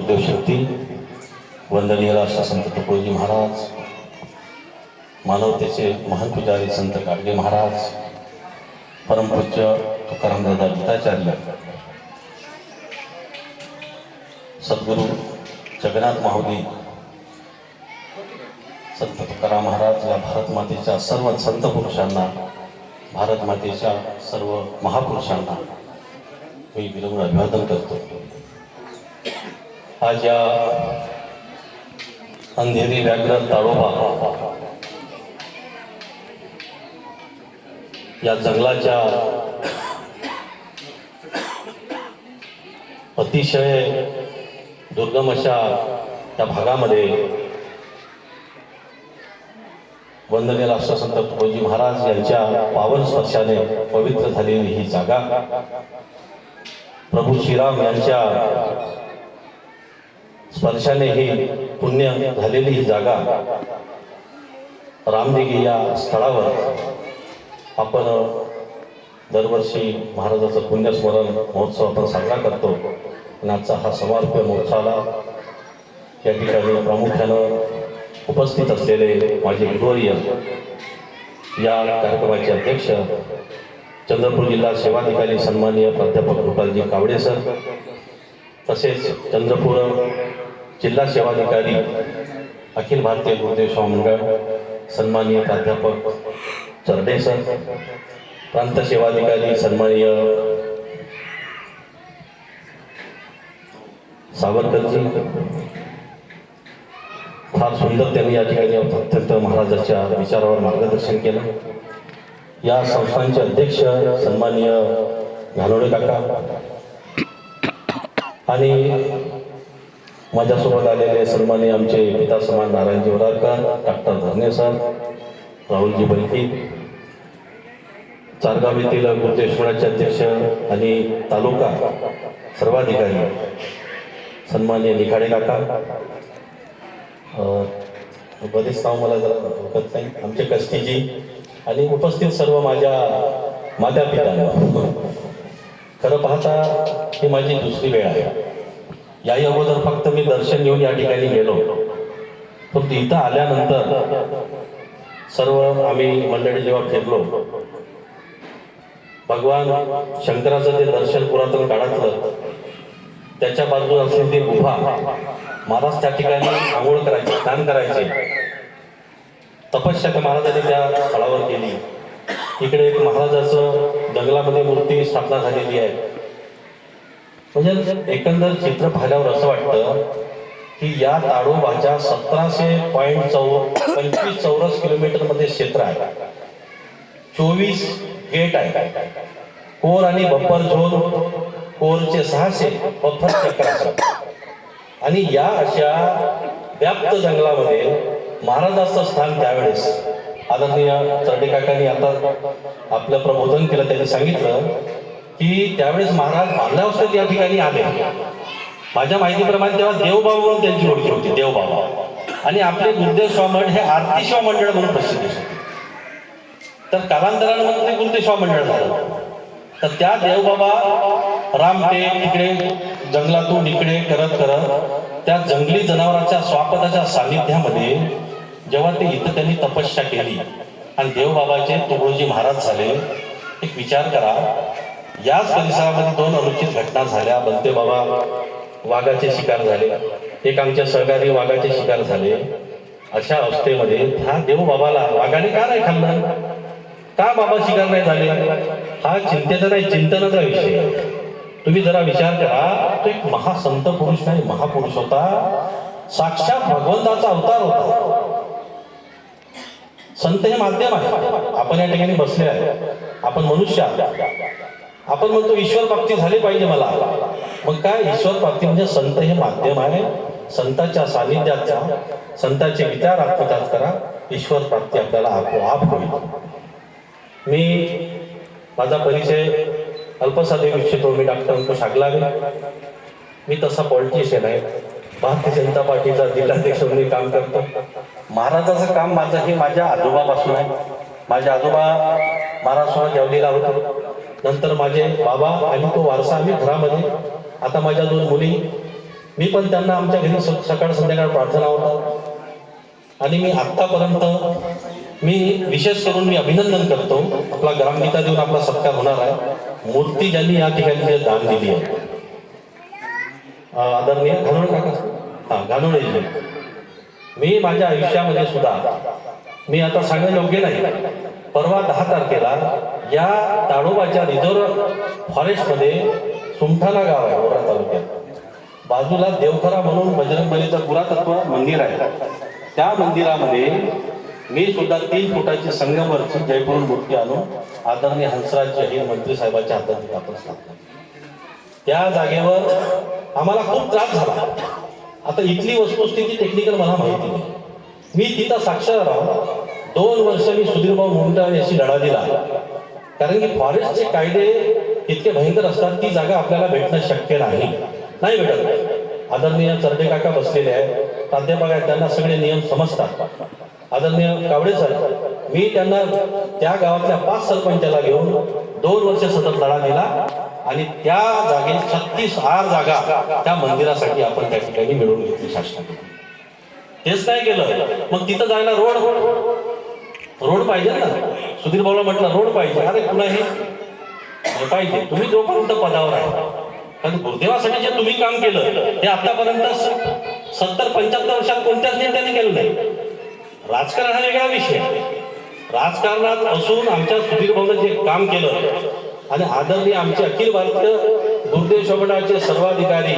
गुरुदेव शक्ती, वंदनीय राष्ट्रसंत तुकडोजी महाराज, मानवतेचे महान पुजारी संत गाडगे महाराज, परमपूज्य तुकारामदादा गीताचार्य, सद्गुरू जगन्नाथ माऊली संत तुकाराम महाराज या भारत मातेच्या सर्व संत पुरुषांना, भारत मातेच्या सर्व महापुरुषांना मी विनम्र अभिवादन करतो। आज या अंधेरी व्याघ्र ताडोबा या जंगलाच्या अतिशय दुर्गम अशा या भागामध्ये वंदनीय राष्ट्रसंत तुकडोजी महाराज यांच्या पावन स्पर्शाने पवित्र झालेली ही जागा, प्रभू श्रीराम यांच्या स्पर्शाने ही पुण्य झालेली ही जागा, रामदिघी या स्थळावर आपण दरवर्षी महाराजाचं पुण्यस्मरण महोत्सव आपण साजरा करतो। आणि आजचा हा समारोप महोत्सवाला या ठिकाणी प्रामुख्यानं उपस्थित असलेले माझे गुरुवर्य, या कार्यक्रमाचे अध्यक्ष चंद्रपूर जिल्हा सेवाधिकारी सन्माननीय प्राध्यापक गोपालजी कावडे सर, तसेच चंद्रपूर जिल्हा सेवाधिकारी अखिल भारतीय गुरुदेव सेवा मंडळ सन्माननीय प्राध्यापक चरडे सर, प्रांत सेवाधिकारी सन्माननीय सावरकरजी, फार सुंदर त्यांनी या ठिकाणी अत्यंत महाराजांच्या विचारावर मार्गदर्शन केलं। या संस्थांचे अध्यक्ष सन्माननीय घानोडे काका आणि माझ्यासोबत आलेले सन्माननीय आमचे पिता समान नारायणजी वरारकर, डॉक्टर धरणे सर, राहुलजी बैठी, चारगाव येथील गुरुदेव सोहळ्याचे अध्यक्ष आणि तालुका सर्वाधिकारी सन्माननीय निखाडे काका, बरेच नाव मला जरा ओळखत नाही, आमचे कस्तीजी आणि उपस्थित सर्व माझ्या माता पित्यांना। खरं पाहता ही माझी दुसरी वेळ आहे। या अगोदर फक्त मी दर्शन घेऊन या ठिकाणी गेलो, पण इथं आल्यानंतर सर्व आम्ही मंडळी जेव्हा फिरलो, भगवान शंकराचं ते दर्शन पुरातन काळातलं, त्याच्या बाजूला असलेली ती गुहा, महाराज त्या ठिकाणी आंघोळ करायचे, स्नान करायचे, तपश्चर्या महाराजांनी त्या स्थळावर केली। इकडे एक महाराजाचं जंगलामध्ये मूर्ती स्थापना झालेली आहे। म्हणजे एकंदर चित्र पाहिल्यावर असं वाटतं की या ताडोबाच्या 17.25 चौरस किलोमीटरमध्ये क्षेत्र आहे, 24 गेट आहे, कोर आणि बफर झोन, कोरचे 600, बफर 1100, आणि या अशा व्याप्त जंगलामध्ये महाराजांचं स्थान त्यावेळेस आदरणीय चरडे काकांनी आता आपलं प्रबोधन केलं, त्यांनी सांगितलं की त्यावेळेस महाराज बांधल्यावस्थेत या ठिकाणी आले। माझ्या माहितीप्रमाणे तेव्हा देवबाबा म्हणून त्यांची ओळख होती, देवबाबा, आणि आपले गुरुदेव सेवा मंडळ हे आरती सेवा मंडळ म्हणून प्रसिद्ध होते। तर कालांतराने मग ते गुरुदेव सेवा मंडळ झालं। तर त्या देवबाबा रामटे तिकडे जंगलातून इकडे करत करत त्या जंगली जनावरांच्या स्वापदाच्या सानिध्यामध्ये जेव्हा ते इथं त्यांनी तपस्या केली आणि देवबाबाचे तुकडोजी महाराज झाले, एक विचार करा, याच परिसरामध्ये 2 अनुचित घटना झाल्या। बलते बाबा वाघाचे शिकार झाले, एक आमच्या सहकारी वाघाचे शिकार झाले। अशा अवस्थेमध्ये ह्या देवबाबाला वाघाने का नाही खाल्लं, का बाबा शिकार नाही झाले, हा चिंतेचा नाही, चिंतनाचा विषय। तुम्ही जरा विचार करा, तो एक महासंत पुरुष नाही, महापुरुष होता, साक्षात भगवंताचा अवतार होता। संत हे माध्यम आहे, आपण या ठिकाणी बसले आहे, आपण मनुष्य आहात, आपण म्हणतो ईश्वर प्राप्ती झाली पाहिजे मला, मग काय ईश्वर प्राप्ती म्हणजे संत हे माध्यम आहे। संतांच्या सानिध्याचा, संतांचे विचार आत्मसात करा, ईश्वर प्राप्ती आपल्याला आपोआप होईल। मी माझा परिचय अल्पसा देऊ इच्छितो, मी डॉक्टर अंकुश आगलावे, मी तसा पॉलिटिशियन आहे, भारतीय जनता पार्टीचा जिल्हाध्यक्ष म्हणून काम करतो। महाराजाचं काम माझं हे माझ्या आजोबापासून आहे। माझे आजोबा महाराजसोबत जेवलेला होते, नंतर माझे बाबा आणि तो वारसा आम्ही घरामध्ये। आता माझ्या 2 मुली मी पण त्यांना आमच्या घरी सकाळ संध्याकाळ प्रार्थना होतात आणि मी आत्तापर्यंत मी विशेष करून मी अभिनंदन करतो. आपला ग्रामगीता देऊन आपला सत्कार होणार आहे. मूर्ती ज्यांनी या ठिकाणी जे दान दिली आहे आदरणीय घाणोळे काका, घाणोळेजी, मी माझ्या आयुष्यामध्ये सुद्धा मी आता सांगणं योग्य नाही, परवा 10 तारखेला या ताडोबाच्या रिझर्व्ह फॉरेस्टमध्ये सुमठाणा गाव आहे ओरा तालुक्यात, बाजूला देवखरा म्हणून बजरंगबलीचं पुरातत्व मंदिर आहे. त्या मंदिरामध्ये मी सुद्धा 3 फुटाची संगमरची जयपूर मूर्ती आणून आदरणीय हंसराज जहीर मंत्री साहेबांच्या हातात आपण स्थापना. त्या जागेवर आम्हाला खूप त्रास झाला. आता इथली वस्तुस्थिती टेक्निकल मला माहिती नाही, मी तिथं साक्षर राहून 2 वर्ष मी सुधीरभाऊ मुंडा याशी लढा दिला. कारण की फॉरेस्टचे कायदे इतके भयंकर असतात, ती जागा आपल्याला भेटणं शक्य नाही भेटत. आदरणीय चर्डे काका बसलेले आहेत, प्राध्यापक आहेत, त्यांना सगळे नियम समजतात. आदरणीय कावडे सर, मी त्यांना त्या गावातल्या 5 सरपंचाला घेऊन 2 वर्ष सतत लढा दिला आणि त्या जागेत 36 आर जागा त्या मंदिरासाठी आपण त्या ठिकाणी मिळवून घेतली शासनाने. तेच नाही केलं, मग तिथं जायला रोड पाहिजे ना. सुधीर भाऊला म्हटलं रोड पाहिजे, अरे पुन्हा हे पाहिजे. तुम्ही जोपर्यंत पदावर आहे, कारण गुरुदेवासाठी जे तुम्ही काम केलं ते आतापर्यंत 70-75 वर्षात कोणत्याच नेत्याने केलं नाही. राजकारण हा वेगळा विषय, राजकारणात असून आमच्या सुधीर भाऊनं जे काम केलं आणि आदरणीय आमचे अखिल भारतीय गुरुदेव शोभनाचे सर्वाधिकारी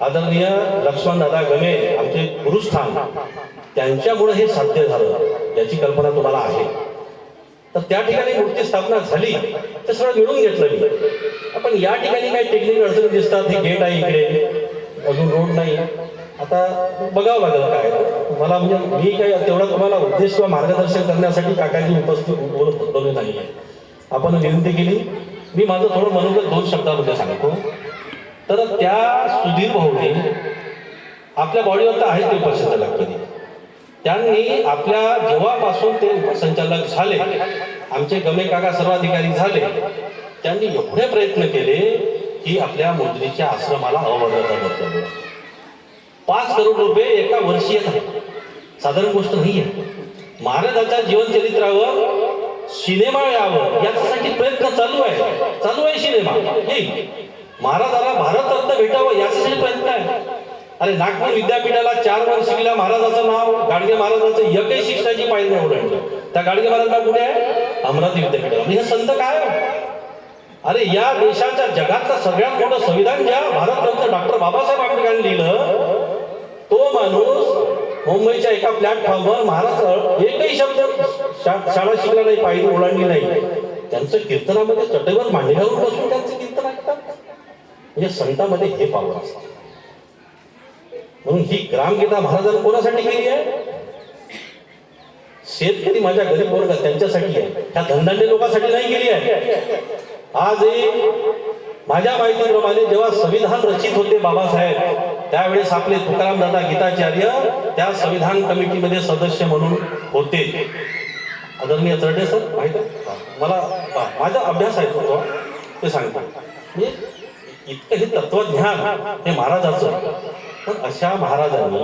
आदरणीय लक्ष्मणदादा गमे, आमचे गुरुस्थान, त्यांच्यामुळे हे साध्य झालं याची कल्पना तुम्हाला आहे. तर त्या ठिकाणी मूर्ती स्थापना झाली, ते सगळं मिळून घेतलं मी. आपण या ठिकाणी काही टेक्निकल अडचणी दिसतात, हे गेट आहे इकडे, अजून रोड नाही. आता बघावं लागेल काय मला, म्हणजे मी काही तेवढा तुम्हाला उद्देश किंवा मार्गदर्शन करण्यासाठी काकाची उपस्थित बोलत नाही आहे. आपण विनंती केली, मी माझं थोडं मनोगत 2 शब्दामध्ये सांगतो. तर त्या सुधीर भाऊने आपल्या बॉडीवर तर आहे ते उपसंचालक कधी, त्यांनी आपल्या जेव्हापासून ते उपसंचालक झाले, आमचे गमे काका सर्वाधिकारी झाले, त्यांनी एवढे प्रयत्न केले की आपल्या मोजरीच्या आश्रमाला अवर्गाचा दर्जा मिळाला. 5 करोड रुपये एका वर्षी येतात, साधारण गोष्ट नाही आहे. महाराजांच्या जीवनचरित्रावर सिनेमा यावं याच्यासाठी प्रयत्न चालू आहे सिनेमा येईल. महाराजाला भारतरत्न भेटावं याच्यासाठी प्रयत्न आहे. अरे नागपूर विद्यापीठाला 4 वर्ष शिकल्या महाराजाचं नाव, गाडगे महाराजांचं एकही शिक्षणाची पायरी नाही ओलांडली. त्या गाडगे महाराज कुठे आहे? अमरावती विद्यापीठाला. हे संत काय? अरे या देशाच्या जगातलं सगळ्यात मोठं संविधान ज्या भारतरत्न डॉक्टर बाबासाहेब आंबेडकरांनी लिहिलं, तो माणूस मुंबईच्या एका प्लॅटफॉर्मवर महाराज एकही शब्द शाळा शिकला नाही, पायरी ओलांडली नाही. त्यांचं कीर्तनामध्ये चटईवर मांडी घालून बसून त्यांचं कीर्तन ऐकतात. म्हणजे संतांमध्ये हे पावर असतं. म्हणून ही ग्रामगीता महाराजांनी कोणासाठी केली आहे? शेतकरी माझ्या गरीब वर्ग त्यांच्यासाठी आहे, ह्या धंदांनी लोकांसाठी नाही केली आहे. आज माझ्या माहितीप्रमाणे जेव्हा संविधान रचित होते बाबासाहेब, त्यावेळेस आपले तुकाराम दादा गीताचार्य त्या संविधान कमिटीमध्ये सदस्य म्हणून होते. आदरणीय चर्डे सर माहिती मला, माझा अभ्यास आहे तो ते सांगतो. म्हणजे इतकं हे तत्वज्ञान हे महाराजाचं. पण अशा महाराजांनी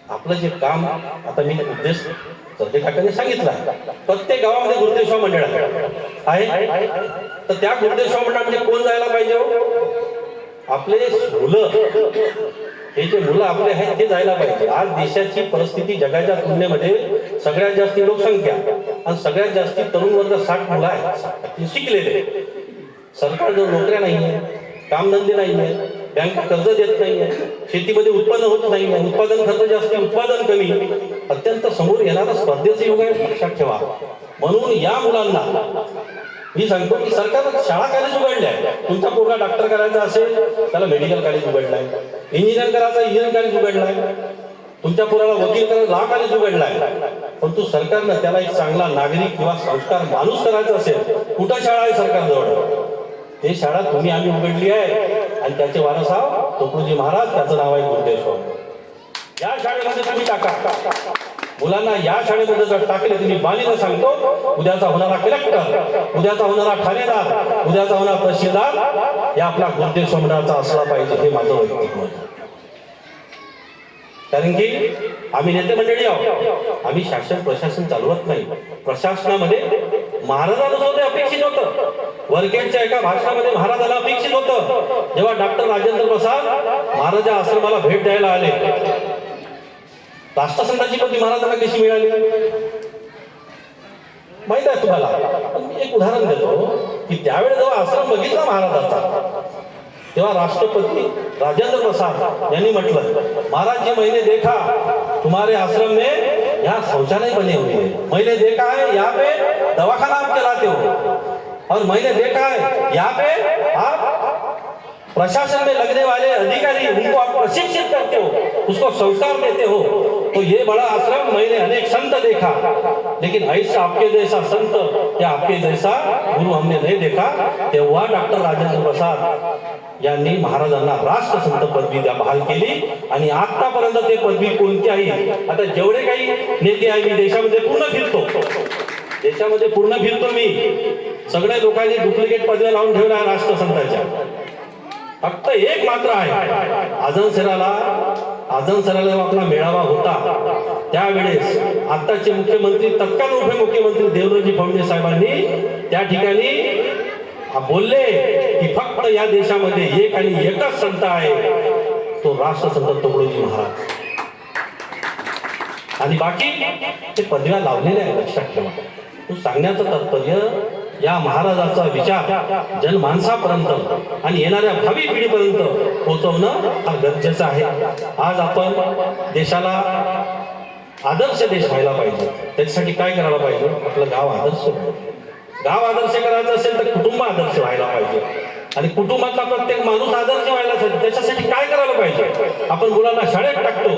आपलं जे काम, आता मी उद्देश चर्डे काकांनी सांगितला, प्रत्येक गावामध्ये गुरुदेव मंडळ आहे. तर त्या गुरुदेव मंडळामध्ये कोण जायला पाहिजे? आपले मुलं, हे जे मुलं आपले आहेत ते जायला पाहिजे. आज देशाची परिस्थिती जगाच्या तुलनेमध्ये सगळ्यात जास्त लोकसंख्या आणि सगळ्यात जास्त तरुण वर्ग 60 मुलं आहेत शिकलेले. सरकार जर नोकऱ्या नाहीये, कामधंदे नाहीये, बँक कर्ज देत नाहीये, शेतीमध्ये उत्पन्न होत नाहीये, उत्पादन खर्च जास्त, उत्पादन कमी, अत्यंत समोर येणारा स्पर्धेचं युग आहे, लक्षात ठेवा. म्हणून या मुलांना मी सांगतो की सरकारनं शाळा कॉलेज उघडल्या. तुमचा पोरगा डॉक्टर करायचा असेल त्याला मेडिकल कॉलेज उघडलाय, इंजिनियर करायचा इंजिनिअरिंग कॉलेज उघडलाय, तुमच्या पोराला वकील करायला लॉ कॉलेज उघडलाय. परंतु सरकारनं त्याला एक चांगला नागरिक किंवा संस्कार माणूस करायचा असेल, कुठं शाळा आहे सरकारजवळ? ते शाळा तुम्ही आम्ही उघडली आहे आणि त्याचे वारस आहोत तुकडोजी महाराज, त्याचं नाव आहे गुरुदेव स्वामी. या शाळेमध्ये तुम्ही टाका. मुलांना या शाळेमध्ये जर टाकले तुम्ही बालीनं सांगतो, उद्याचा होणारा कलेक्टर, उद्याचा होणारा ठाणेदार, उद्याचा होणारा तहसीलदार या आपला गुरुदेव मंडळाचा असला पाहिजे, हे माझं वैयक्तिक मत आहे. कारण की आम्ही नेते मंडळी आहोत, आम्ही शासन प्रशासन चालवत नाही. प्रशासनामध्ये महाराजांना ते अपेक्षित होतं. वरखेडच्या एका भाषणामध्ये महाराजांना अपेक्षित होतं, जेव्हा डॉक्टर राजेंद्र प्रसाद महाराजा आश्रमाला भेट द्यायला आले, राष्ट्रसंताची पदवी महाराजांना कशी मिळाली माहित आहे तुम्हाला. मी एक उदाहरण देतो की त्यावेळेस जेव्हा आश्रम बघितला महाराजांचा, तेव्हा राष्ट्रपती राजेंद्र प्रसाद यांनी म्हटलं, महाराज जी मैंने देखा तुम्हारे आश्रम में यहाँ शौचालय बने हुए हैं, मैंने देखा है यहाँ पे दवाखाना आप चलाते हो, और मैंने देखा है यहाँ पे आप प्रशासन में लगने वाले अधिकारी उनको आप प्रशिक्षित करते हो, उसको संस्कार देते हो. तो ये बड़ा आश्रम मैंने अनेक संत देखा, लेकिन ऐसा आपके जैसा संत या आपके जैसा गुरु हमने नहीं देखा. तेव्हा डॉक्टर राजेंद्र प्रसाद यांनी महाराजांना राष्ट्रसंत पदवी बहाल केली. आणि आतापर्यंत ते पदवी कोणत्याही, आता जेवढे काही नेते आहे, मी देशामध्ये पूर्ण फिरतो, देशामध्ये पूर्ण फिरतो मी, सगळ्या लोकांनी डुप्लिकेट पदव्या लावून ठेवल्या राष्ट्रसंताच्या. फक्त एक मात्र आहे, आजनसराला आपला मेळावा होता त्यावेळेस आताचे मुख्यमंत्री, तत्काल उपमुख्यमंत्री देवेंद्रजी फडणवीस साहेबांनी त्या ठिकाणी बोलले की फक्त या देशामध्ये एक आणि एकच संत आहे, तो राष्ट्रसंत तुकडोजी महाराज. आणि बाकी ते पदव्या लावलेल्या आहे, लक्षात ठेवा. तू सांगण्याचं तात्पर्य या महाराजाचा विचार जनमानसापर्यंत आणि येणाऱ्या भावी पिढीपर्यंत पोहोचवणं हा गरजेचं आहे. आज आपण देशाला आदर्श देश व्हायला पाहिजे. त्याच्यासाठी काय करायला पाहिजे? आपलं गाव आदर्श करायचं असेल तर कुटुंब आदर्श व्हायला पाहिजे. आणि कुटुंबातला प्रत्येक माणूस आदर्श व्हायला पाहिजे. त्याच्यासाठी काय करायला पाहिजे? आपण मुलांना शाळेत टाकतो,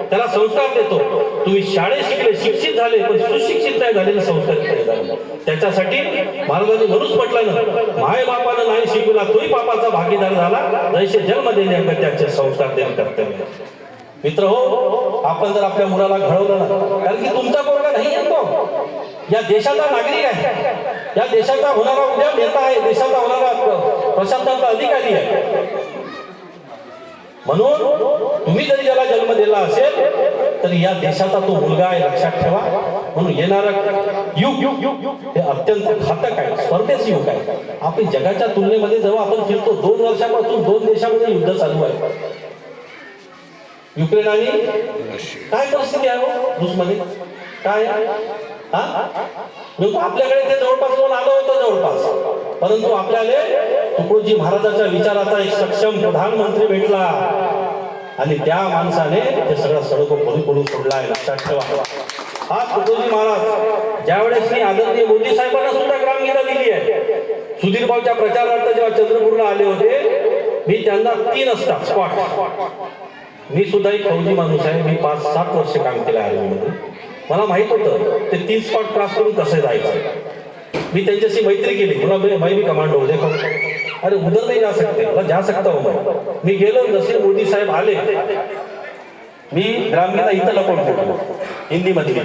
त्याला संस्कार देतो. तुम्ही शाळेत शिकले, शिक्षित झाले, पण सुशिक्षित नाही झालेले, संस्कारित नाही झाले. त्याच्यासाठी महाराजांनी म्हणूच म्हटलं ना, माय बापानं नाही शिकवला तोही पापाचा भागीदार झाला, जैसे जन्म देणे त्याचे संस्कार देणे कर्तव्य. मित्र हो, आपण जर आपल्या मुलाला घडवलं ना, कारण की तुमचा पोरगा नाही आहे, तो या देशाचा नागरिक आहे, या देशाचा होणारा उद्या नेता आहे, देशाचा होणारा प्रशासनाचा अधिकारी आहे. म्हणून तुम्ही जरी ज्याला जन्म दिला असेल तर या देशाचा तो मुलगा आहे, लक्षात ठेवा. म्हणून येणारं युग हे अत्यंत घातक आहे, स्पर्धेचं युग आहे. आपण जगाच्या तुलनेमध्ये जेव्हा आपण फिरतो, 2 वर्षापासून 2 देशामध्ये युद्ध चालू आहे. युक्रेन आणि काय परिस्थिती आहे रूसमध्ये, काय आपल्याकडे ते जवळपास कोण आलं होतं जवळपास, परंतु आपल्याला तुकडोजी महाराजांच्या विचाराचा एक सक्षम प्रधानमंत्री भेटला आणि त्या माणसाने ते सगळं सडक पडून सोडला आहे, लक्षात ठेवा. हा तुकडोजी महाराज ज्यावेळेस मी आदरणीय मोदी साहेबांना सुद्धा ग्रामगीता दिली आहे. सुधीर भाऊच्या प्रचारार्थ जेव्हा चंद्रपूरला आले होते, मी त्यांना 3 असतात स्पॉट. मी सुद्धा एक फौजी माणूस आहे, मी 5-7 वर्ष काम केलं आर्मीमध्ये. मला माहित होतं ते 3 स्पॉट क्रॉस करून कसं जायचं. मी त्यांच्याशी मैत्री केली, मला भाई मी कमांडो हो, देखो अरे उधर नहीं जा सकते, मला जा सकता हो मैं. मी गेलो, जसे मोदी साहेब आले, मी ग्रामगीता इथं लपवून ठेवलो हिंदीमध्ये.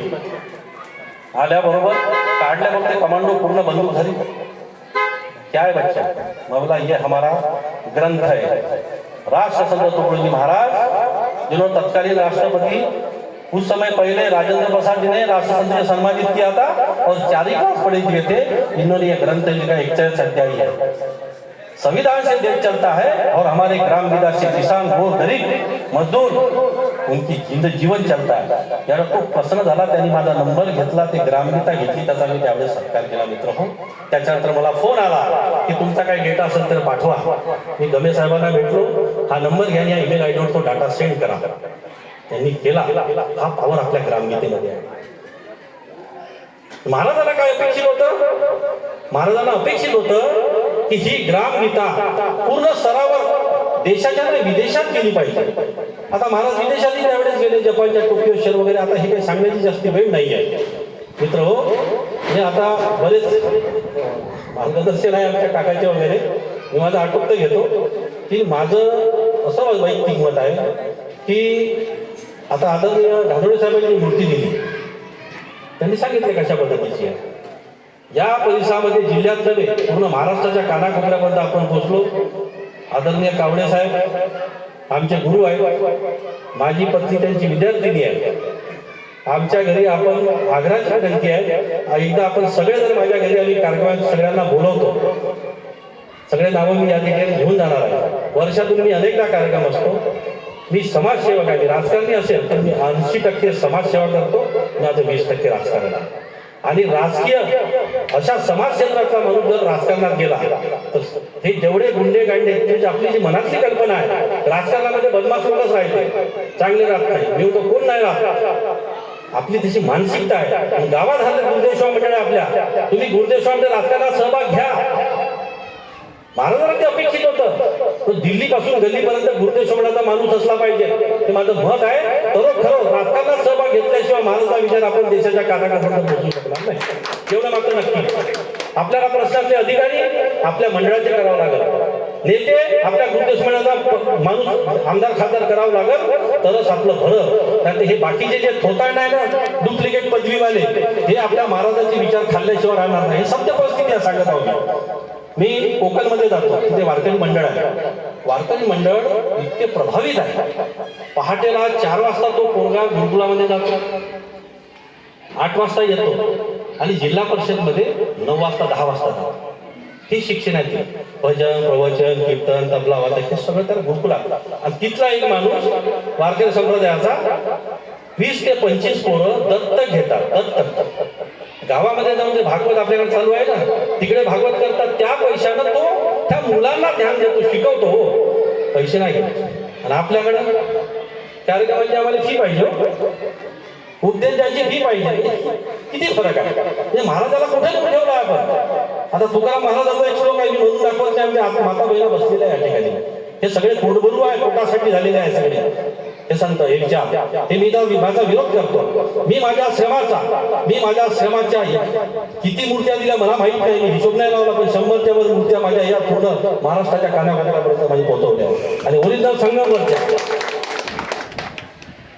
आल्याबरोबर काढल्याबरोबर ते कमांडो पूर्ण बंदूक झाली. क्या है बच्चा? मैं बोला ये हमारा ग्रंथ है, राष्ट्रसंत तुकडोजी महाराज जिन्होंने तत्कालीन राष्ट्रपति उस समय पहले राजेंद्र प्रसाद जी ने राष्ट्रसंत से सम्मानित किया था और 4 क्लास पढ़े दिए थे. इन्होंने ये ग्रंथ लिखा, 41 अध्याय है. संविधान से देश चलता है और हमारे ग्रामगीता से किसान, गोर, गरीब, मजदूर उनकी जीवन चलता है. यार खूप प्रसन्न झाला, त्यांनी माझा नंबर घेतला, ते ग्रामगीता घेतली, त्याचा मी त्यावेळेस सत्कार केला. मित्र हो, त्याच्यानंतर मला फोन आला की तुमचा काही डेटा असेल तर पाठवा. मी गमे साहेबांना भेटलो, हा नंबर घ्या, या ईमेल आयडीवर तो डाटा सेंड करा. त्यांनी केला. हा पॉवर आपल्या ग्रामगीतेमध्ये आहे. महाराजांना काय अपेक्षित होतं? महाराजांना अपेक्षित होतं की ही ग्रामगीता पूर्ण स्तरावर देशाच्या आणि विदेशात गेली पाहिजे. आता महाराज विदेशातही त्यावेळेस गेले, जपानच्या टोकियो शहर वगैरे. आता हे काही सांगण्याची जास्त वेळ नाही आहे. मित्र हो, हे आता बरेच मार्गदर्शन आहे आमच्या काकाचे वगैरे. मी माझं आटोपत घेतो की माझं असं वैयक्तिक मत आहे की आता आदरणीय धानोळे साहेबांनी मूर्ती दिली, त्यांनी सांगितले कशा पद्धतीची आहे. या परिसरामध्ये जिल्ह्यात नव्हे पूर्ण महाराष्ट्राच्या कानाकोपऱ्यापर्यंत आपण पोहोचलो. आदरणीय कावडे साहेब आमचे गुरु आहेत, माझी पत्नी त्यांची विद्यार्थिनी आहे. आमच्या घरी आपण आग्रहाची विनंती आहे, एकदा आपण सगळेजण माझ्या घरी आम्ही कार्यक्रमात सगळ्यांना बोलवतो. सगळे नावं मी या ठिकाणी घेऊन जाणार आहे. वर्षातून मी अनेकदा कार्यक्रम असतो. मी समाजसेवक आहे, राजकारणी असेल तर मी 80% समाजसेवा करतो, माझं 20% राजकारण आहे. आणि राजकीय अशा समाज क्षेत्राचा माणूस जर राजकारणात गेला तर हे जेवढे गुंडे गांडे म्हणजे आपली जी मनातली कल्पना आहे, राजकारणामध्ये बदमाश लोकच राहते, चांगले राहत नाही, मी तो कोण नाही राहत, आपली तशी मानसिकता आहे. गावात झालं गुरुदेव मंडळ आपल्या, तुम्ही गुरुदेव मध्ये राजकारणात सहभाग घ्या. महाराजांना ते अपेक्षित होतं, तो दिल्लीपासून गल्लीपर्यंत गुरुदेव मंडळाचा माणूस असला पाहिजे, ते माझं मत आहे. खरोखर राजकारणात सहभाग घेतल्याशिवाय महाराजांचा विचार आपण देशाच्या कानाकोपऱ्यात पोहोचू शकणार नाही, एवढं मात्र नक्की. आपल्याला प्रश्नातले अधिकारी आपल्या मंडळाचे करावं लागेल, नेते आपल्या गुरुदेव मंडळाचा माणूस आमदार खासदार करावं लागेल, तरच आपलं भलं. त्यात हे बाकीचे जे थोतांड आहे ना, डुप्लिकेट पदवीवाले, हे आपल्या महाराजांचे विचार खाल्ल्याशिवाय राहणार नाही. हे सत्य परिस्थिती आहे, सांगत आहोत. मी कोकणमध्ये जातो, तिथे वारकरी मंडळ आहे. वारकरी मंडळ इतके प्रभावित आहे, पहाटेला 4 वाजता तो पोरगा गुरुकुलामध्ये जातो, 8 वाजता येतो आणि जिल्हा परिषदमध्ये 9 वाजता 10 वाजता जातो. ही शिक्षणाची भजन प्रवचन कीर्तन तबला वादक हे सगळं त्या गुरुकुलात. आणि तिथला एक माणूस वारकरी संप्रदायाचा 20 ते 25 पोरं दत्तक घेतात. दत्तक गावामध्ये जाऊन जे भागवत आपल्याकडे चालू आहे ना, तिकडे भागवत करतात. त्या पैशानं तो त्या मुलांना ध्यान देतो, शिकवतो. हो, पैसे नाही घेत. आणि आपल्याकडं कार्यक्रमाची आम्हाला फी पाहिजे, उपदेश द्यायची फी पाहिजे. किती फरक आहे. म्हणजे महाराजाला कुठे कुठे ठेवला आपण. आता तुकाराम महाराजांचा एक श्लोक आहे, मी म्हणून दाखवत नाही, आमच्या माता बहिणा बसलेल्या आहे या ठिकाणी. हे सगळे पोटभरू आहे, पोटासाठी झालेले आहे सगळे हे संत. हे मी माझा विरोध करतो. मी माझ्या श्रमाच्या किती मूर्त्या दिल्या मला माहित नाही, मी हिशोब नाही लावला, पण 100च्या वर मूर्त्या माझ्या या पूर्ण महाराष्ट्राच्या कानाकोपऱ्यापर्यंत माझी पोहोचवल्या. आणि ओरिजिनल संगमवरच्या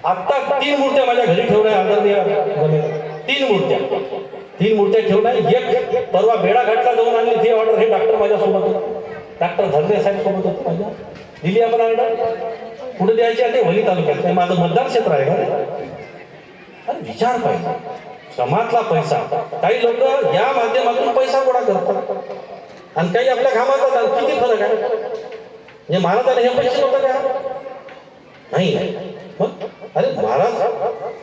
आता 3 मूर्त्या माझ्या घरी ठेवल्या. आदरणीय 3 मूर्त्या ठेवल्या. एक परवा बेडाघाटला जाऊन आणली ती ऑर्डर, हे डॉक्टर माझ्यासोबत होते, डॉक्टर धर्मे साहेब सोबत होते माझ्या. दिली आपण ऑर्डर, कुठे द्यायची आहे ते वली तालुक्यात, माझं मतदार क्षेत्र आहे का. विचार पाहिजे, श्रमातला पैसा. काही लोक या माध्यमातून पैसा गोळा करतात आणि काही आपल्या घामाचा. किती फरक आहे. म्हणजे महाराजांना हे पैसे होतं का नाही. अरे महाराज,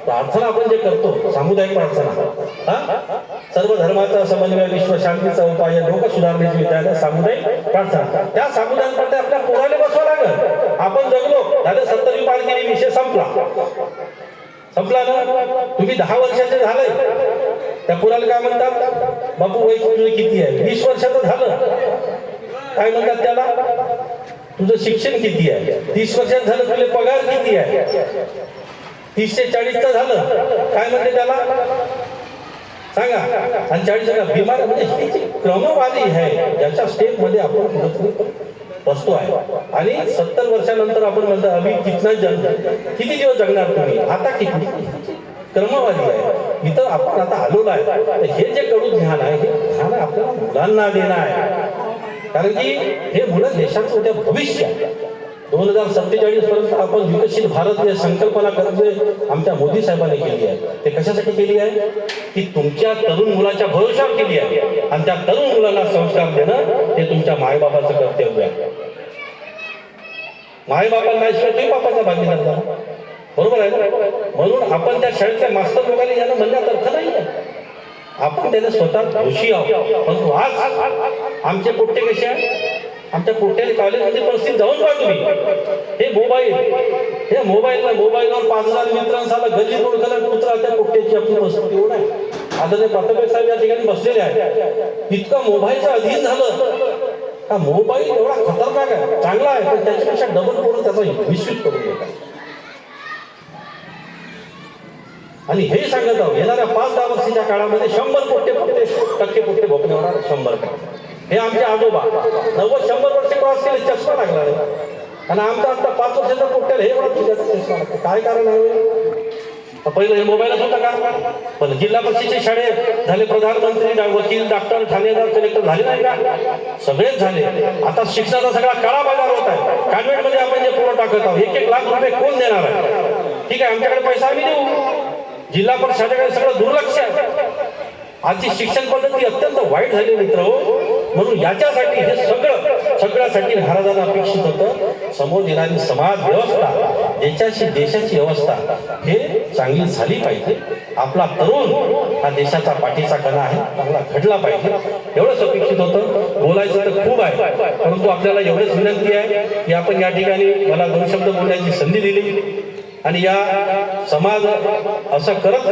प्रार्थना आपण जे करतो सामुदायिक प्रार्थना, सर्व धर्माचा समन्वय विश्व शांतीचा उपाय लोक सुधारण्याची विचार सामुदायिक प्रार्थना. त्या सामुदायिक प्रार्थना आपल्या पोराला बसवा लागेल. आपण जगलो झालं 70वी पार केली, विषय संपला ना. तुम्ही 10 वर्षाचे झालंय, त्या पोराला काय म्हणतात, बापू वय तुझं किती आहे, 20 वर्षाचं झालं, काय म्हणतात त्याला, तुझं शिक्षण किती आहे, 30 वर्षात झालं, तुला पगार किती आहे, 30 ते 40चं झालं, काय म्हणते त्याला सांगा. आणि 40 बिमार. म्हणजे ही क्रमवारी आहे, ज्याच्या स्टेप मध्ये आपण बसतो आहे. आणि 70 वर्षानंतर आपण म्हणतो आम्ही किती दिवस जगणार तुम्ही, आता किती क्रमवारी आहे. इथं आपण आता आलेलो आहे. हे जे कडू ज्ञान आहे, हे ज्ञान आपल्याला मुलांना देणं आहे. कारण की हे मुलं देशाचं उद्या भविष्य आहे. 2047 पर्यंत आपण विकसित भारत या संकल्पना करतोय, आमच्या मोदी साहेबांनी केली आहे. ते कशासाठी केली आहे की तुमच्या तरुण मुलाच्या भरोशावर केली आहे. आणि त्या तरुण मुलांना संस्कार देणं हे तुमच्या मायबापाचं कर्तव्य आहे. मायबापांना शिवाय तुम्ही बापाचा भागीदार झाला, बरोबर आहे. म्हणून आपण त्या शाळेतल्या मास्तर लोकांनी यांना म्हणण्यात अर्थ नाही आहे. आपण त्याला स्वतः दोषी आहोत. परंतु आज आमचे पोट्टे कसे आहेत, आमच्या पोट्याने कॉलेजमध्ये परिस्थिती जाऊन पहा तुम्ही. हे मोबाईलवर 5000 मित्रांचा गल्ली ओळखला कुत्रा, त्या पोट्ट्याची आपली परिस्थिती एवढं आहे. आदरणीय प्राध्यापक साहेब या ठिकाणी बसलेले आहेत. इतकं मोबाईलचं अधीन झालं. हा मोबाईल एवढा खतरनाक आहे, चांगला आहे, पण त्याच्यापेक्षा डबल पोरं त्याचा मिसयूज करून घेतात. आणि हे सांगत आहोत, येणाऱ्या 5-10 वर्षाच्या काळामध्ये 100 टक्के पोट्टे भोपणे होणार. 100%. हे आमचे आजोबा 90-100 वर्ष क्रॉस केले, चष्मा लागला नाही. आणि आमचा आता 5 वर्षाचा पोट्ट्याला हे एवढा चष्मा लागतो. काय कारण आहे. पहिलं हे मोबाईलच होता का? पण जिल्हा परिषदेचे शाळेत झाले प्रधानमंत्री, वकील, डॉक्टर, ठाणेदार, कलेक्टर झाले नाही का? सगळेच झाले. आता शिक्षणाचा सगळा काळा बाजार होत आहे. कॉन्व्हेंटमध्ये आपण जे पुरं टाकत आहोत, 1-1 लाख रुपये कोण देणार आहे? ठीक आहे, आमच्याकडे पैसा आम्ही देऊ. जिल्हा परिषदेकडे सगळं दुर्लक्ष आहे. आजची शिक्षण पद्धती अत्यंत वाईट झाली मित्र हो. म्हणून याच्यासाठी हे सगळ्यासाठी महाराजांना अपेक्षित होतं समोर येणारी समाज व्यवस्था, देशाची व्यवस्था हे चांगली झाली पाहिजे. आपला तरुण हा देशाचा पाठीचा कणा आहे, चांगला घडला पाहिजे एवढंच अपेक्षित होतं. बोलायचं तर खूप आहे, परंतु आपल्याला एवढंच विनंती आहे की आपण या ठिकाणी मला 2 शब्द बोलण्याची संधी दिली आणि या समाज असं करत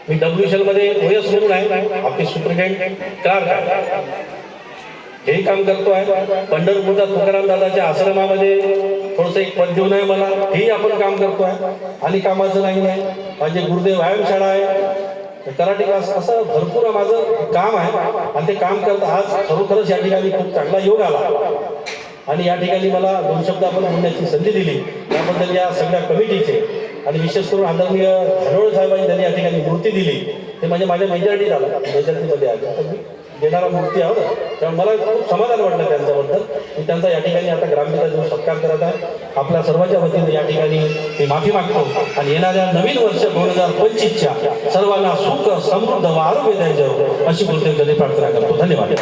मी WCL मध्ये OS म्हणून आहे, ऑफिस सुपरिटेंडेंट क्लार्क आहे, हेही काम करतो आहे. पंढरपूरच्या तुकाराम दादाच्या आश्रमामध्ये थोडंसं एक पद देऊन आहे मला, हेही आपण काम करतो आहे. आणि कामाचं नाही माझे गुरुदेव व्यायामशाळा आहे, कराटे क्लास, असं भरपूर माझं काम आहे. आणि ते काम करता आज खरोखरच या ठिकाणी खूप चांगला योग आला आणि या ठिकाणी मला 2 शब्द आपण बोलण्याची संधी दिली त्याबद्दल या सगळ्या कमिटीचे आणि विशेष करून आदरणीय धनोळ साहेबांनी त्यांनी या ठिकाणी मूर्ती दिली, ते म्हणजे माझ्या मेजॉरिटी झालं, मेजॉरिटीमध्ये आलं तर मी देणारा मूर्ती आहोत. त्यामुळे मला खूप समाधान वाटलं त्यांच्याबद्दल. मी त्यांचा या ठिकाणी आता ग्रामविकास देऊन सत्कार करत आहे. आपल्या सर्वांच्या वतीने या ठिकाणी मी माफी मागतो आणि येणाऱ्या नवीन वर्ष 2025च्या सर्वांना सुख, समृद्ध व आरोग्य द्यायचं अशी गुरुदेव प्रार्थना करतो. धन्यवाद.